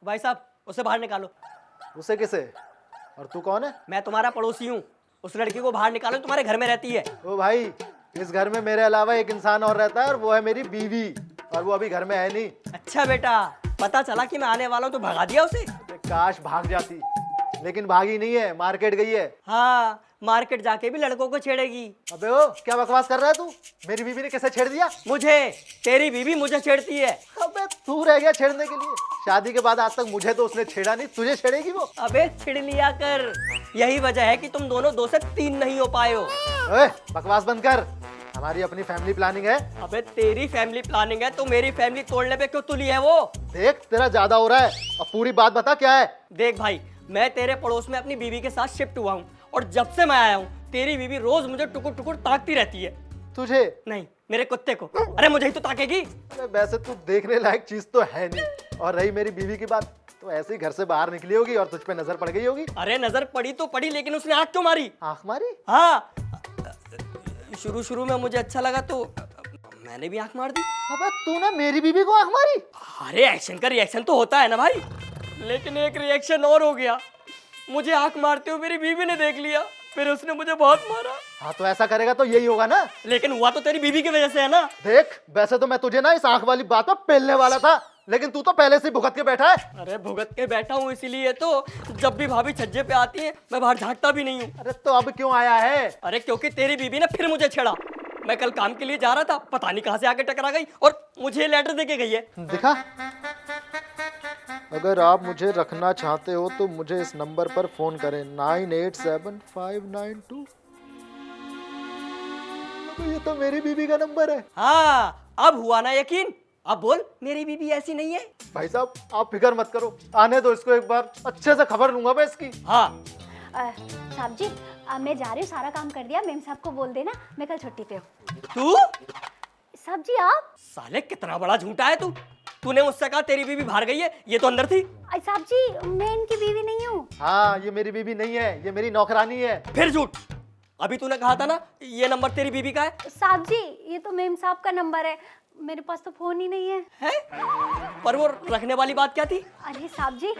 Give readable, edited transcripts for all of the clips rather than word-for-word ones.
भाई साहब उसे बाहर निकालो। उसे किसे? और तू कौन है? मैं तुम्हारा पड़ोसी हूँ। उस लड़की को बाहर निकालो, तुम्हारे घर में रहती है। ओ भाई, इस घर में मेरे अलावा एक इंसान और रहता है और वो है मेरी बीवी, और वो अभी घर में है नहीं। अच्छा बेटा, पता चला कि मैं आने वाला हूँ तो भगा दिया उसे। काश भाग जाती, लेकिन भागी नहीं है, मार्केट गई है। हाँ, मार्केट जाके भी लड़कों को छेड़ेगी। अबे ओ, क्या बकवास कर रहा है तू? मेरी बीवी ने कैसे छेड़ दिया? मुझे, तेरी बीवी मुझे छेड़ती है। अबे तू रह गया छेड़ने के लिए। शादी के बाद आज तक मुझे तो उसने छेड़ा नहीं, तुझे छेड़ेगी वो? अबे छिड़ लिया कर, यही वजह है कि तुम दोनों 2 से 3 नहीं हो पाए हो। ओए, बकवास बंद कर, हमारी अपनी फैमिली प्लानिंग है। अबे तेरी फैमिली प्लानिंग है तो मेरी फैमिली तोड़ने पे क्यों तुली है वो? देख तेरा ज्यादा हो रहा है, अब पूरी बात बता क्या है। देख भाई, मैं तेरे पड़ोस में अपनी बीवी के साथ शिफ्ट हुआ हूँ और जब से मैं आया हूँ तेरी बीवी रोज मुझे टुकुर टुकुर ताकती रहती है। तुझे? नहीं, मेरे कुत्ते को। अरे मुझे ही तो ताकेगी। अरे वैसे तू देखने लायक चीज तो है नहीं, और रही मेरी बीवी की बात, तो ऐसे ही घर से बाहर निकली होगी और तुझ पे नजर पड़ गई होगी। अरे नजर पड़ी तो पड़ी, लेकिन उसने आंख क्यों मारी? आंख मारी? हाँ, शुरू में मुझे अच्छा लगा तो मैंने भी आंख मार दी। अबे तूने मेरी बीवी को आंख मारी? अरे एक्शन का रिएक्शन तो होता है ना भाई, लेकिन एक रिएक्शन और हो गया। मुझे आंख मारते हुए मेरी बीवी ने देख लिया, फिर उसने मुझे बहुत मारा। हाँ तो ऐसा करेगा तो यही होगा ना। लेकिन हुआ तो तेरी बीवी की वजह से है ना। देख वैसे तो मैं तुझे ना इस आंख वाली बात पर पेलने वाला था, लेकिन तू तो पहले से ही भुगत के बैठा है। अरे भुगत के बैठा हूँ इसीलिए तो जब भी भाभी छज्जे पे आती है मैं बाहर झांकता भी नहीं हूँ। अरे तो अब क्यों आया है? अरे क्योंकि तेरी बीवी ने फिर मुझे छेड़ा। मैं कल काम के लिए जा रहा था, पता नहीं कहाँ से आके टकरा गई और मुझे लेटर दे के गई है। दिखा, अगर आप मुझे रखना चाहते हो तो मुझे इस नंबर पर फोन करें 987592। ये तो मेरी बीवी का नंबर है। हाँ, अब हुआ ना यकीन। अब बोल, मेरी बीवी ऐसी नहीं है। भाई साहब आप फिक्र मत करो, आने दो इसको, एक बार अच्छे से खबर लूंगा मैं इसकी। हाँ साहब जी, मैं जा रही हूँ, सारा काम कर दिया। मेम साहब को बोल देना मैं कल छुट्टी पे हूँ। तू? साहब जी आप? साले कितना बड़ा झूठा है तू। तूने मुझसे कहा तेरी बीवी बाहर गई है, ये तो अंदर थी। साहब जी मैं इनकी बीवी नहीं हूँ। हाँ ये मेरी बीवी नहीं है, ये मेरी नौकरानी है। फिर झूठ। अभी तूने कहा था ना ये नंबर तेरी बीवी का है। साहब जी ये तो मेम साहब का नंबर है, मेरे पास तो फोन ही नहीं है। है? पर वो रखने वाली बात क्या थी? अरे साहब जी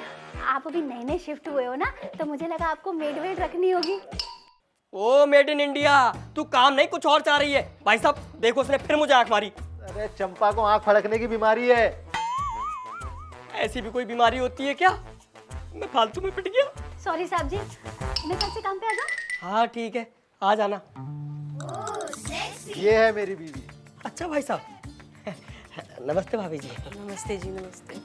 आप अभी नए नए शिफ्ट हुए हो ना, तो मुझे लगा आपको मेड वेड रखनी होगी। ओ मेड इन इंडिया, तू काम नहीं कुछ और चाह रही है। भाई साहब देखो, उसने फिर मुझे आंख मारी। अरे चंपा को आंख फड़कने की बीमारी है। ऐसी भी कोई बीमारी होती है क्या? मैं फालतू में पिट गया। सॉरी साहब जी, मैं कल से काम पे आ जाऊँ? हाँ ठीक है, आ जाना। ये है मेरी बीवी। अच्छा भाई साहब नमस्ते भाभी जी। नमस्ते जी, नमस्ते।